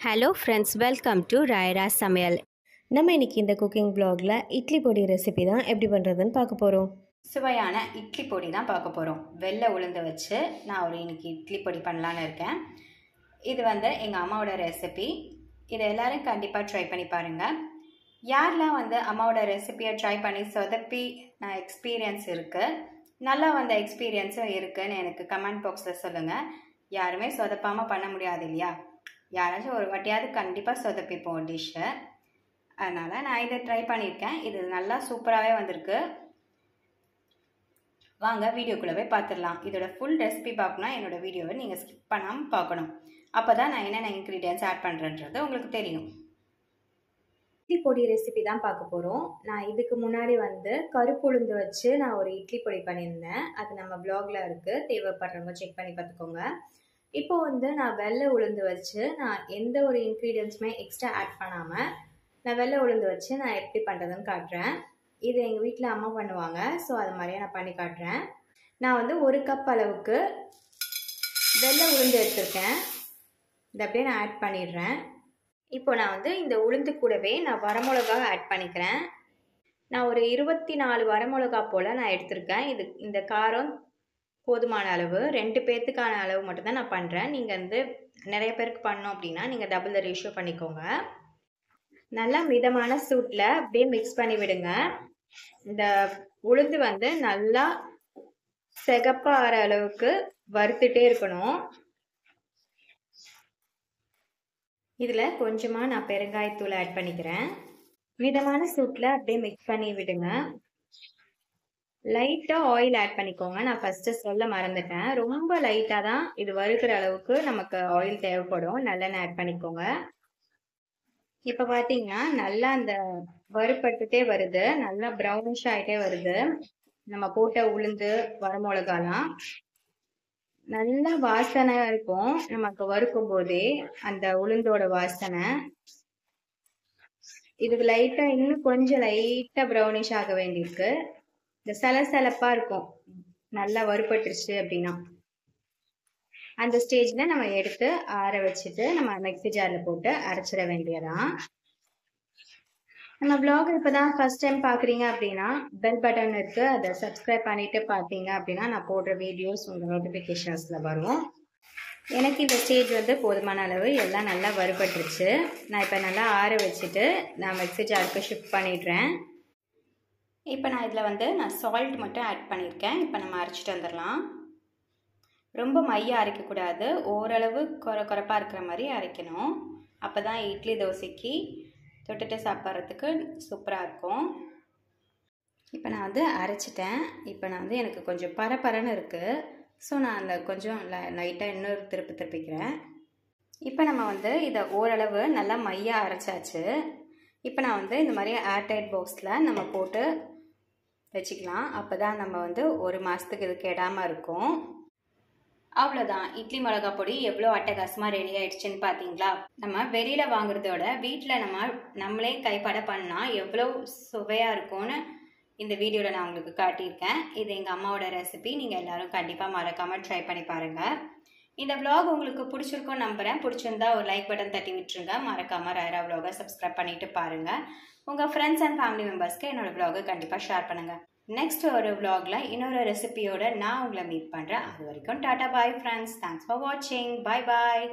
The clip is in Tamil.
ஹலோ ஃப்ரெண்ட்ஸ், வெல்கம் டு ராயரா சமையல். நம்ம இன்றைக்கி இந்த குக்கிங் ப்ளாகில் இட்லி பொடி ரெசிபி தான் எப்படி பண்ணுறதுன்னு பார்க்க போகிறோம். சுவையான இட்லி பொடி தான் பார்க்க போகிறோம். வெள்ளை உளுந்து வச்சு நான் இன்றைக்கி இட்லி பொடி பண்ணலான்னு இருக்கேன். இது எங்கள் அம்மாவோட ரெசிபி. இதை எல்லோரும் கண்டிப்பாக ட்ரை பண்ணி பாருங்கள். யாரெலாம் அம்மாவோட ரெசிபியை ட்ரை பண்ணி சொதப்பி நான் எக்ஸ்பீரியன்ஸ் இருக்குது, நல்லா எக்ஸ்பீரியன்ஸும் இருக்குதுன்னு எனக்கு கமெண்ட் பாக்ஸில் சொல்லுங்கள். யாருமே சொதப்பாமல் பண்ண முடியாது இல்லையா? யாராச்சும் ஒரு வாட்டியாவது கண்டிப்பாக சொதப்பிப்போம் டிஷ்ஷை. அதனால் நான் இதை ட்ரை பண்ணியிருக்கேன். இது நல்லா சூப்பராகவே வந்திருக்கு. வாங்க வீடியோக்குள்ளே போய் பார்த்துடலாம். இதோட ஃபுல் ரெசிபி பார்க்கணுன்னா என்னோடய வீடியோவை நீங்கள் ஸ்கிப் பண்ணாமல் பார்க்கணும். அப்போ தான் நான் என்னென்ன இன்க்ரீடியன்ஸ் ஆட் பண்ணுறேன்றது உங்களுக்கு தெரியும். இட்லி பொடி ரெசிபி தான் பார்க்க போகிறோம். நான் இதுக்கு முன்னாடி கருப்பு உளுந்து வச்சு நான் ஒரு இட்லி பொடி பண்ணியிருந்தேன். அது நம்ம ப்ளாகில் இருக்குது, தேவைப்படுறவங்க செக் பண்ணி பார்த்துக்கோங்க. இப்போ நான் வெள்ளை உளுந்து வச்சு நான் எந்த ஒரு இன்க்ரீடியன்ஸுமே எக்ஸ்ட்ரா ஆட் பண்ணாமல் நான் வெள்ளை உளுந்து வச்சு நான் எப்படி பண்ணுறதுன்னு காட்டுறேன். இது எங்கள் வீட்டில் அம்மா பண்ணுவாங்க, ஸோ அது மாதிரியே நான் பண்ணி காட்டுறேன். நான் 1 கப் அளவுக்கு வெள்ளை உளுந்து எடுத்திருக்கேன். இதை அப்படியே நான் ஆட் பண்ணிடுறேன். இப்போ நான் இந்த உளுந்து கூடவே நான் வரமிளகா ஆட் பண்ணிக்கிறேன். நான் ஒரு 24 வரமிளகா போல் நான் எடுத்திருக்கேன். இந்த காரம் போதுமான அளவு, 2 பேர்த்துக்கான அளவு மட்டும்தான் நான் பண்ணுறேன். நீங்கள் நிறைய பேருக்கு பண்ணோம் அப்படின்னா நீங்கள் டபுள் ரேஷியோ பண்ணிக்கோங்க. நல்லா மிதமான சூட்டில் அப்படியே மிக்ஸ் பண்ணி விடுங்க. இந்த உளுந்து நல்லா சிகப்பாகிற அளவுக்கு வறுத்துட்டே இருக்கணும். இதில் கொஞ்சமாக நான் பெருங்காயத்தூள் ஆட் பண்ணிக்கிறேன். மிதமான சூட்டில் அப்படியே மிக்ஸ் பண்ணி விடுங்க. லைட்டாக ஆயில் ஆட் பண்ணிக்கோங்க. நான் ஃபஸ்ட்டு சொல்ல மறந்துட்டேன். ரொம்ப லைட்டாக தான் இது வறுக்கிற அளவுக்கு நமக்கு ஆயில் தேவைப்படும். நல்லெண்ணெய் ஆட் பண்ணிக்கோங்க. இப்போ பார்த்தீங்கன்னா நல்லா அந்த வறுபட்டுட்டே வருது, நல்லா ப்ரௌனிஷ் ஆகிட்டே வருது. நம்ம போட்ட உளுந்து வரமிளகாலாம் நல்லா வாசனை இருக்கும் நமக்கு வறுக்கும் போதே, அந்த உளுந்தோட வாசனை. இதுக்கு லைட்டாக இன்னும் கொஞ்சம் லைட்டாக ப்ரௌனிஷ் ஆக வேண்டியிருக்கு. இந்த சலசலப்பாக இருக்கும் நல்லா வறுபட்டுருச்சு அப்படின்னா. அந்த ஸ்டேஜில் நம்ம எடுத்து ஆற வச்சுட்டு நம்ம மிக்ஸி ஜாரில் போட்டு அரைச்சிட வேண்டியதான். நம்ம ப்ளாக் இப்போ தான் ஃபஸ்ட் டைம் பார்க்குறீங்க அப்படின்னா பெல் பட்டன் இருக்குது, அதை சப்ஸ்கிரைப் பண்ணிவிட்டு பார்த்தீங்க அப்படின்னா நான் போடுற வீடியோஸ் உங்கள் நோட்டிஃபிகேஷன்ஸில் வரும். எனக்கு இந்த ஸ்டேஜ் போதுமான அளவு எல்லாம் நல்லா வறுபட்டுருச்சு. நான் இப்போ நல்லா ஆற வச்சுட்டு நான் மிக்ஸி ஜாருக்கு ஷிஃப்ட் பண்ணிடுறேன். இப்போ நான் இதில் நான் சால்ட் மட்டும் ஆட் பண்ணியிருக்கேன். இப்போ நம்ம அரைச்சிட்டு வந்துடலாம். ரொம்ப மையாக அரைக்கக்கூடாது, ஓரளவு குறைப்பாக இருக்கிற மாதிரி அரைக்கணும். அப்போ தான் இட்லி தோசைக்கு தொட்டுட்டு சாப்பிட்றதுக்கு சூப்பராக இருக்கும். இப்போ நான் அரைச்சிட்டேன். இப்போ நான் எனக்கு கொஞ்சம் பரபரன்னு இருக்குது, ஸோ நான் அந்த கொஞ்சம் லைட்டாக இன்னொரு திருப்பிக்கிறேன். இப்போ நம்ம இதை ஓரளவு நல்லா மையாக அரைச்சாச்சு. இப்போ நான் இந்த மாதிரி ஏர்டைட் பாக்ஸில் நம்ம போட்டு வச்சுக்கலாம். அப்போ தான் நம்ம 1 மாதத்துக்கு இது கெடாமல் இருக்கும். அவ்வளோதான், இட்லி மிளகா பொடி எவ்வளோ அட்டகாசமாக ரெடி ஆகிடுச்சின்னு பார்த்தீங்களா? நம்ம வெளியில் வாங்குறதோட வீட்டில் நம்மளே கைப்பட பண்ணால் எவ்வளோ சுவையாக இருக்கும்னு இந்த வீடியோவில் நான் உங்களுக்கு காட்டியிருக்கேன். இது எங்கள் அம்மாவோட ரெசிபி. நீங்கள் எல்லோரும் கண்டிப்பாக மறக்காமல் ட்ரை பண்ணி பாருங்கள். இந்த vlog உங்களுக்கு பிடிச்சிருக்கும்னு நம்புகிறேன். பிடிச்சிருந்தா ஒரு லைக் பட்டன் தட்டி விட்டுருங்க. மறக்காமல் ராயரா vlog-ஐ சப்ஸ்கிரைப் பண்ணிவிட்டு பாருங்கள். உங்கள் ஃப்ரெண்ட்ஸ் அண்ட் ஃபேமிலி மெம்பர்ஸ்க்கு என்னோடய vlog-ஐ கண்டிப்பாக ஷேர் பண்ணுங்கள். நெக்ஸ்ட் ஒரு vlog-ல இன்னொரு ரெசிபியோட நான் உங்களை மீட் பண்ணுறேன். அது வரைக்கும் tata bye friends. Thanks for வாட்சிங். பாய் பாய்.